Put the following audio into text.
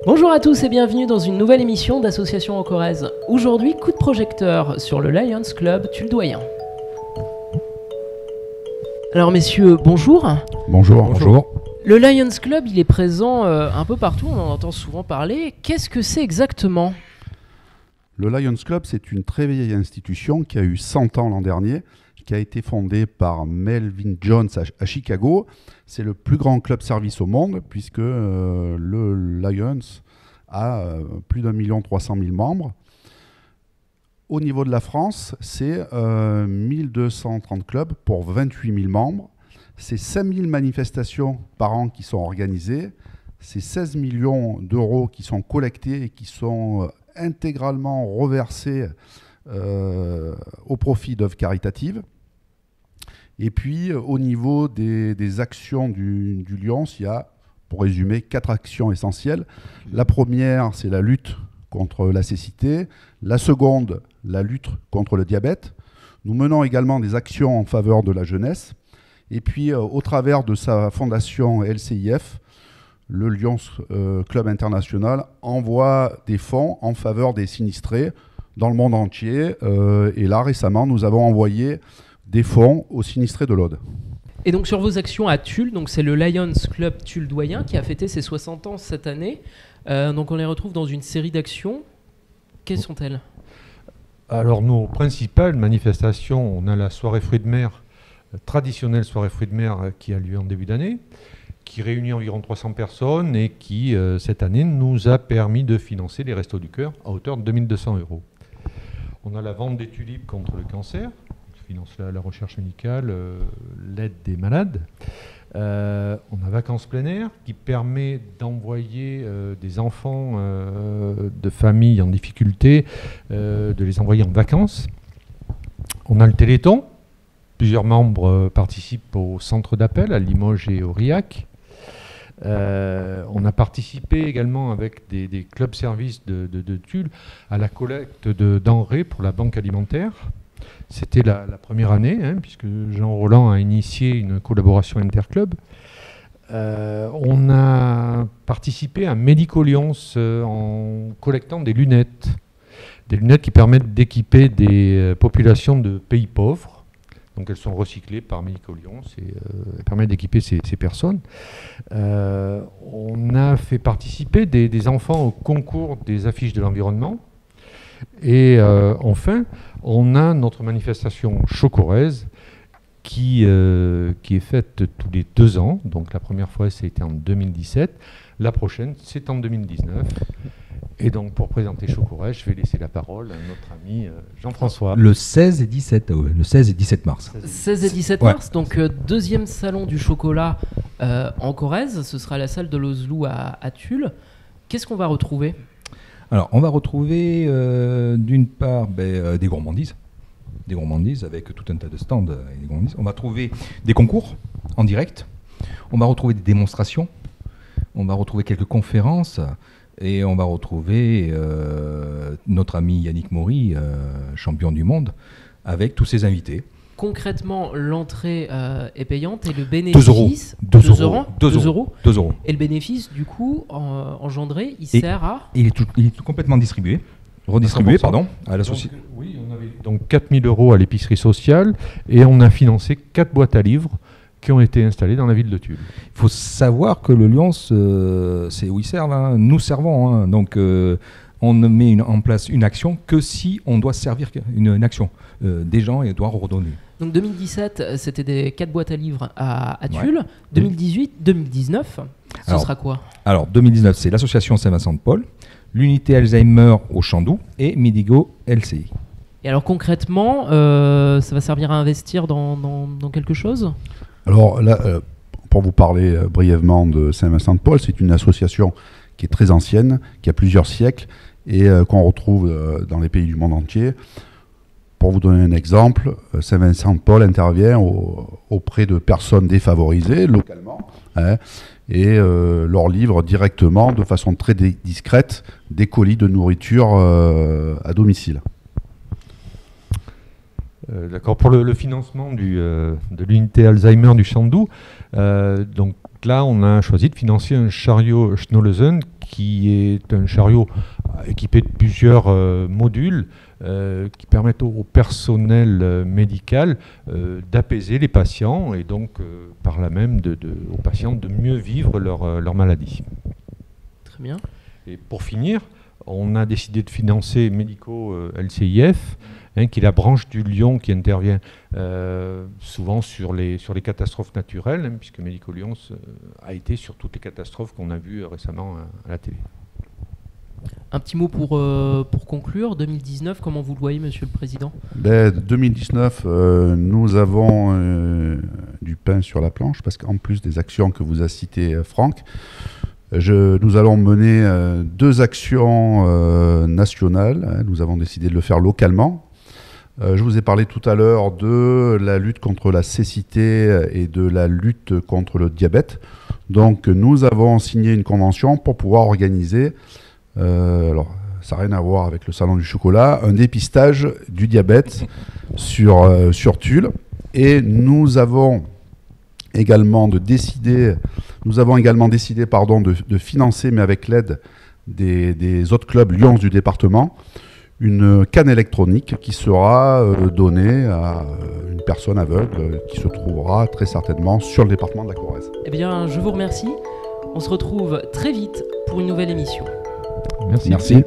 Bonjour à tous et bienvenue dans une nouvelle émission d'Association en Corrèze. Aujourd'hui, coup de projecteur sur le Lions Club Tulle-Doyen. Alors messieurs, bonjour. Bonjour. Bonjour. Le Lions Club, il est présent un peu partout, on en entend souvent parler. Qu'est-ce que c'est exactement ? Le Lions Club, c'est une très vieille institution qui a eu 100 ans l'an dernier, qui a été fondée par Melvin Jones à Chicago. C'est le plus grand club service au monde, puisque le Lions a plus d'1 300 000 membres. Au niveau de la France, c'est 1230 clubs pour 28 000 membres. C'est 5 000 manifestations par an qui sont organisées. C'est 16 millions d'euros qui sont collectés et qui sont intégralement reversés au profit d'œuvres caritatives. Et puis, au niveau des actions du Lions, il y a, pour résumer, 4 actions essentielles. La première, c'est la lutte contre la cécité. La seconde, la lutte contre le diabète. Nous menons également des actions en faveur de la jeunesse. Et puis, au travers de sa fondation LCIF, le Lions Club International envoie des fonds en faveur des sinistrés dans le monde entier. Et là, récemment, nous avons envoyé des fonds aux sinistrés de l'Aude. Et donc sur vos actions à Tulle, donc c'est le Lions Club Tulle-Doyen qui a fêté ses 60 ans cette année. Donc on les retrouve dans une série d'actions. Quelles sont-elles ? Alors nos principales manifestations, on a la soirée fruits de mer, traditionnelle soirée fruits de mer qui a lieu en début d'année, qui réunit environ 300 personnes et qui, cette année, nous a permis de financer les Restos du Cœur à hauteur de 2 200 €. On a la vente des tulipes contre le cancer, qui finance la recherche médicale, l'aide des malades. On a Vacances plein air, qui permet d'envoyer des enfants de familles en difficulté, de les envoyer en vacances. On a le Téléthon. Plusieurs membres participent au centre d'appel à Limoges et Aurillac. On a participé également avec des clubs services de Tulle à la collecte de denrées pour la banque alimentaire. C'était la première année, puisque Jean Roland a initié une collaboration interclub. On a participé à Médico-Lyons en collectant des lunettes qui permettent d'équiper des populations de pays pauvres. Donc elles sont recyclées par Médico-Lyons et permettent d'équiper ces personnes. On a fait participer des enfants au concours des affiches de l'environnement. Et enfin, on a notre manifestation Chocorèze qui est faite tous les 2 ans. Donc la première fois, c'était en 2017. La prochaine, c'est en 2019. Et donc, pour présenter Chocorèze, je vais laisser la parole à notre ami Jean-François. Le 16 et 17 mars. 16 et 17 mars, donc deuxième salon du chocolat en Corrèze. Ce sera la salle de l'Ozlou à Tulle. Qu'est-ce qu'on va retrouver ? Alors, on va retrouver d'une part des gourmandises. Des gourmandises avec tout un tas de stands. Et des gourmandises. On va trouver des concours en direct. On va retrouver des démonstrations. On va retrouver quelques conférences. Et on va retrouver notre ami Yannick Maury, champion du monde, avec tous ses invités. Concrètement, l'entrée est payante et le bénéfice... 2 euros. Et le bénéfice, du coup, engendré, il sert à... Il est complètement redistribué, à l'association. Oui, on avait donc 4 000 € à l'épicerie sociale et on a financé 4 boîtes à livres qui ont été installés dans la ville de Tulle. Il faut savoir que le Lions, c'est où ils servent. Nous servons. Donc, on ne met en place une action que si on doit servir une action des gens et doit redonner. Donc 2017, c'était des 4 boîtes à livres à Tulle. Ouais. 2018, 2019, ce sera quoi ? Alors, 2019, c'est l'association Saint-Vincent-de-Paul, l'unité Alzheimer au Chandou et Medigo LCI. Et alors concrètement, ça va servir à investir dans quelque chose ? Alors là, pour vous parler brièvement de Saint-Vincent-de-Paul, c'est une association qui est très ancienne, qui a plusieurs siècles et qu'on retrouve dans les pays du monde entier. Pour vous donner un exemple, Saint-Vincent-de-Paul intervient auprès de personnes défavorisées localement et leur livre directement, de façon très discrète, des colis de nourriture à domicile. D'accord. Pour le financement de l'unité Alzheimer du Chandoux, donc là, on a choisi de financer un chariot Schnolesen qui est un chariot équipé de plusieurs modules qui permettent au personnel médical d'apaiser les patients et donc par là même aux patients de mieux vivre leur maladie. Très bien. Et pour finir, on a décidé de financer Médico LCIF, qui est la branche du Lyon qui intervient souvent sur les catastrophes naturelles, puisque Médico Lyon a été sur toutes les catastrophes qu'on a vues récemment à la télé. Un petit mot pour conclure. 2019, comment vous le voyez, Monsieur le Président ? 2019, nous avons du pain sur la planche, parce qu'en plus des actions que vous a citées, Franck, nous allons mener 2 actions nationales. Nous avons décidé de le faire localement. Je vous ai parlé tout à l'heure de la lutte contre la cécité et de la lutte contre le diabète. Donc nous avons signé une convention pour pouvoir organiser, alors ça n'a rien à voir avec le salon du chocolat, un dépistage du diabète sur Tulle. Et nous avons également décidé de financer, mais avec l'aide des autres clubs Lyons du département, une canne électronique qui sera donnée à une personne aveugle qui se trouvera très certainement sur le département de la Corrèze. Eh bien, je vous remercie. On se retrouve très vite pour une nouvelle émission. Merci. Merci.